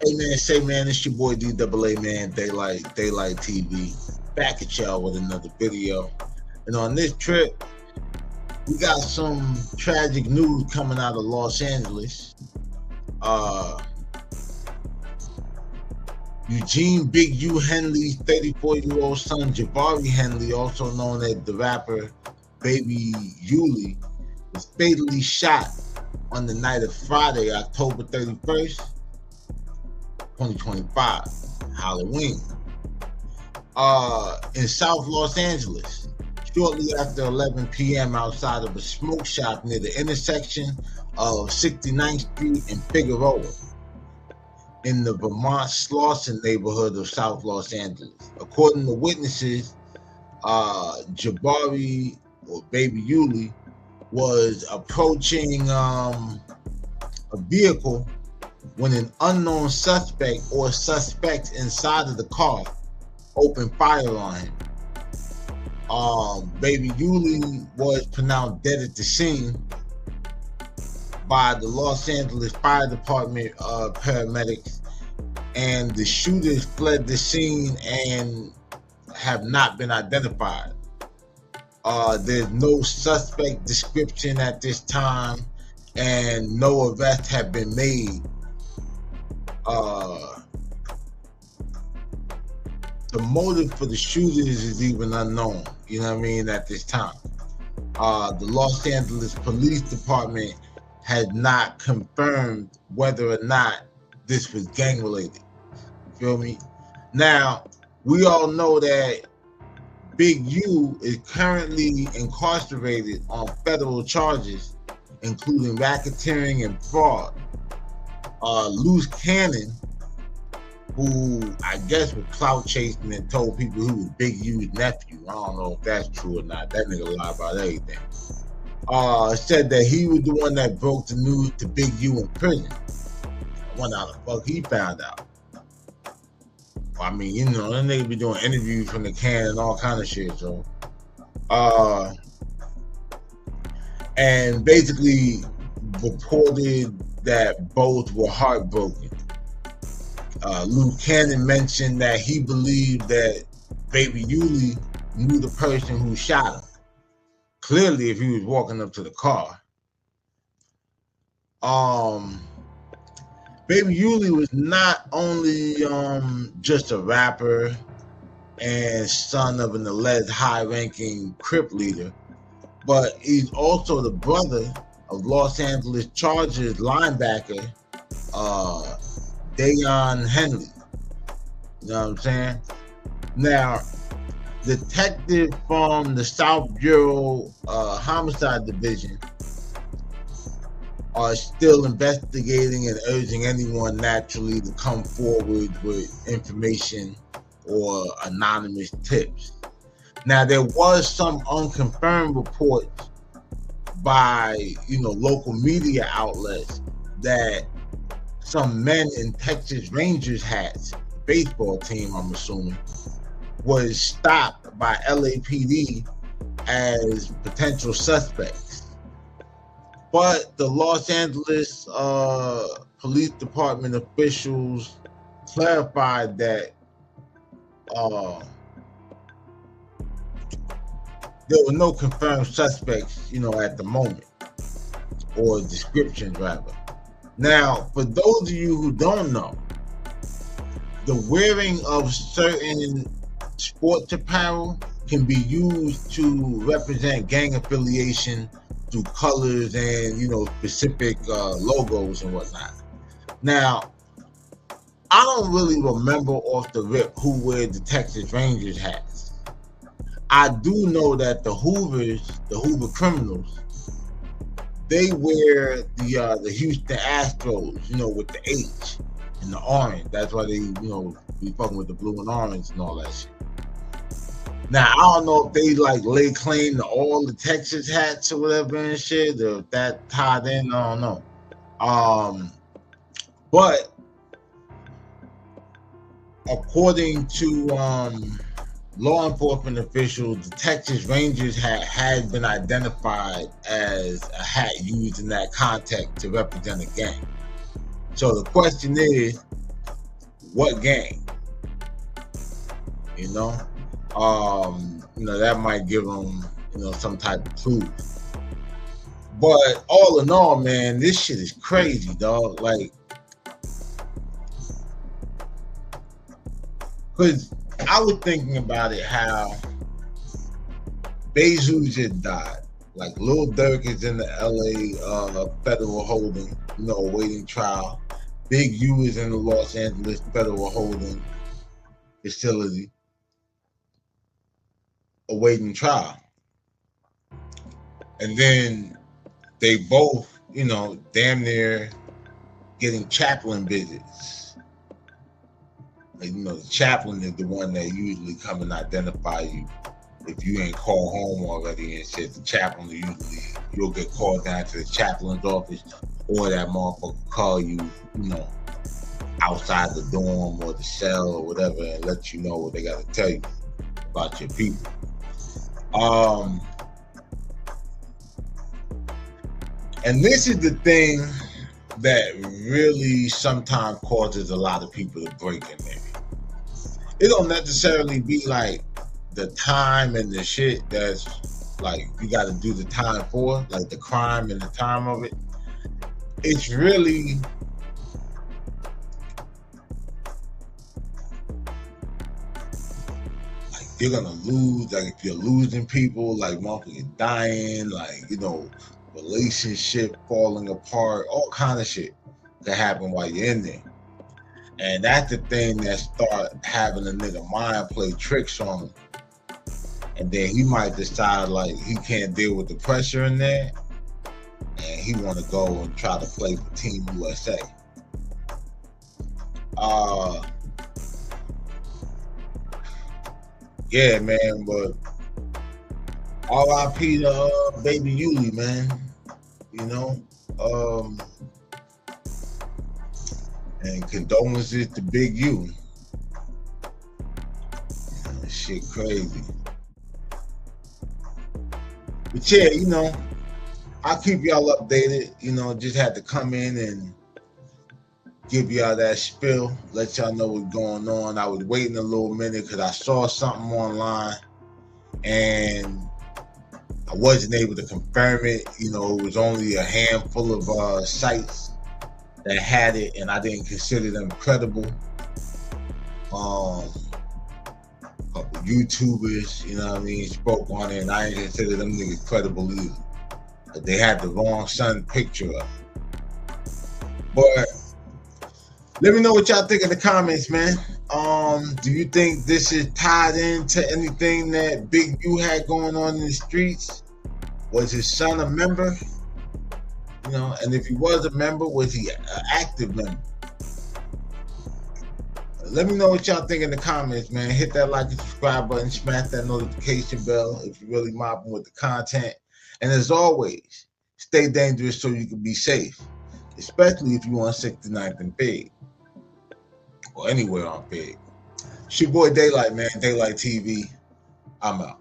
Hey man, say man, it's your boy DAA man, Daylight TV, back at y'all with another video. And on this trip, we got some tragic news coming out of Los Angeles. Eugene Big U Henley's 34-year-old son Jabari Henley, also known as the rapper Baby ULIE, was fatally shot on the night of Friday, October 31st. 2025, Halloween, in South Los Angeles, shortly after 11 p.m. outside of a smoke shop near the intersection of 69th Street and Figueroa in the Vermont-SLAUSON neighborhood of South Los Angeles. According to witnesses, Jabari, or Baby ULIE, was approaching a vehicle when an unknown suspect or suspects inside of the car opened fire on him. Baby ULIE was pronounced dead at the scene by the Los Angeles Fire Department paramedics, and the shooters fled the scene and have not been identified. There's no suspect description at this time, and no arrests have been made. The motive for the shooters is even unknown, you know what I mean, at this time. The Los Angeles Police Department has not confirmed whether or not this was gang related. Feel me? Now, we all know that Big U is currently incarcerated on federal charges, including racketeering and fraud. Loose Cannon, who I guess was clout chasing and told people he was Big U's nephew. I don't know if that's true or not. That nigga lie about everything. Said that he was the one that broke the news to Big U in prison. I wonder how the fuck he found out. I mean, you know, that nigga be doing interviews from the can and all kind of shit, so. And basically reported that both were heartbroken. Luke Cannon mentioned that he believed that Baby ULIE knew the person who shot him. Clearly, if he was walking up to the car. Baby ULIE was not only just a rapper and son of an alleged high-ranking Crip leader, but he's also the brother of Los Angeles Chargers linebacker L.A.ON Henley. You know what I'm saying? Now, detectives from the South Bureau Homicide Division are still investigating and urging anyone naturally to come forward with information or anonymous tips. Now, there was some unconfirmed reports by, you know, local media outlets that some men in Texas Rangers hats, baseball team I'm assuming, was stopped by LAPD as potential suspects. But the Los Angeles Police Department officials clarified that there were no confirmed suspects, you know, at the moment, or descriptions rather. Now, for those of you who don't know, the wearing of certain sports apparel can be used to represent gang affiliation through colors and, you know, specific logos and whatnot. Now, I don't really remember off the rip who wears the Texas Rangers hats. I do know that the Hoover Criminals, they wear the Houston Astros, you know, with the H and the orange. That's why they, you know, be fucking with the blue and orange and all that shit. Now, I don't know if they like lay claim to all the Texas hats or whatever and shit, or if that tied in, I don't know. But according to law enforcement officials, the Texas Rangers hat had been identified as a hat used in that context to represent a gang. So the question is, what gang? You know, that might give them, some type of clue. But all in all, man, this shit is crazy, dog. Like, because I was thinking about it, how Bezu just died. Like, Lil Durk is in the L.A. Federal holding, awaiting trial. Big U is in the Los Angeles Federal holding facility, awaiting trial. And then they both, damn near getting chaplain visits. Like, the chaplain is the one that usually come and identify you. If you ain't called home already and said the chaplain, you'll get called down to the chaplain's office, or that motherfucker call you, outside the dorm or the cell or whatever, and let you know what they got to tell you about your people. And this is the thing that really sometimes causes a lot of people to break in there. It don't necessarily be like the time and the shit that's like you got to do the time for, like the crime and the time of it. It's really like you're gonna lose. Like, if you're losing people, like motherfuckers dying, like, relationship falling apart, all kind of shit that happen while you're in there. And that's the thing that start having a nigga mind play tricks on him. And then he might decide like he can't deal with the pressure in there, and he want to go and try to play for Team USA. Yeah, man, but R.I.P. to baby ULIE, man. And condolences to Big U. Shit crazy. But yeah, I'll keep y'all updated. Just had to come in and give y'all that spill, let y'all know what's going on. I was waiting a little minute because I saw something online and I wasn't able to confirm it. It was only a handful of sites that had it, and I didn't consider them credible. A couple YouTubers, spoke on it, and I didn't consider them niggas credible either. But they had the wrong son picture up. But let me know what y'all think in the comments, man. Do you think this is tied into anything that Big U had going on in the streets? Was his son a member? And if he was a member, was he an active member? Let me know what y'all think in the comments, man. Hit that like and subscribe button, smash that notification bell if you're really mobbing with the content. And as always, stay dangerous so you can be safe, especially if you're on 69th and Fig, or anywhere on Fig. It's your boy Daylight, man. Daylight TV. I'm out.